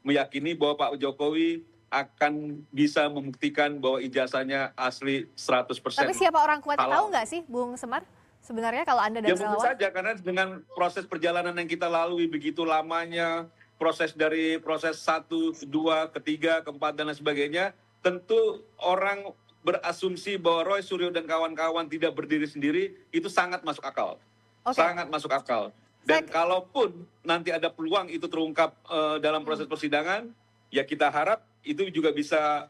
meyakini bahwa Pak Jokowi akan bisa membuktikan bahwa ijazahnya asli 100% Tapi siapa orang kuatnya tahu halal. nggak sih, Bung Semar? Sebenarnya kalau Anda Ya dan mungkin relawan? saja karena dengan proses perjalanan yang kita lalui begitu lamanya, proses dari proses 1, kedua, ketiga, keempat dan lain sebagainya, tentu orang berasumsi bahwa Roy Suryo dan kawan-kawan tidak berdiri sendiri itu sangat masuk akal. Oke. Sangat masuk akal. Dan Saya- kalaupun nanti ada peluang itu terungkap dalam proses persidangan, ya kita harap itu juga bisa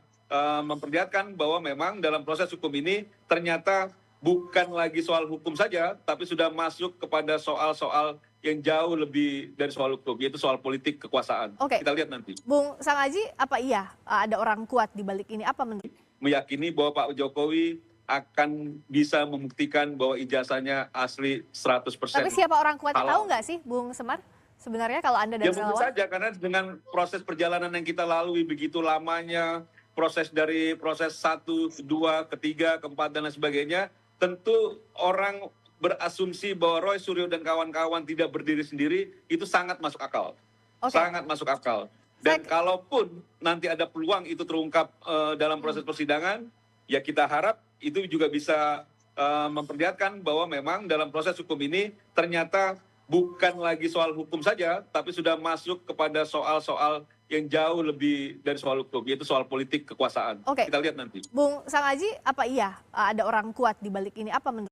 memperlihatkan bahwa memang dalam proses hukum ini ternyata bukan lagi soal hukum saja, tapi sudah masuk kepada soal-soal yang jauh lebih dari soal hukum, yaitu soal politik kekuasaan. Oke. Kita lihat nanti. Bung Sang Aji, apa iya ada orang kuat di balik ini? Apa menurut? Meyakini bahwa Pak Jokowi akan bisa membuktikan bahwa ijazahnya asli 100%. Tapi siapa orang kuatnya halal. tahu nggak sih, Bung Semar? Sebenarnya kalau Anda dan Ya mungkin relawan? saja karena dengan proses perjalanan yang kita lalui begitu lamanya, proses dari proses 1, kedua, ketiga, keempat dan lain sebagainya, tentu orang berasumsi bahwa Roy Suryo dan kawan-kawan tidak berdiri sendiri itu sangat masuk akal. Oke. Sangat masuk akal. Dan Saya- kalaupun nanti ada peluang itu terungkap dalam proses persidangan, ya kita harap itu juga bisa memperlihatkan bahwa memang dalam proses hukum ini ternyata bukan lagi soal hukum saja, tapi sudah masuk kepada soal-soal yang jauh lebih dari soal hukum, yaitu soal politik kekuasaan. Oke. Kita lihat nanti. Bung Sang Aji, apa iya ada orang kuat di balik ini? Apa menurut?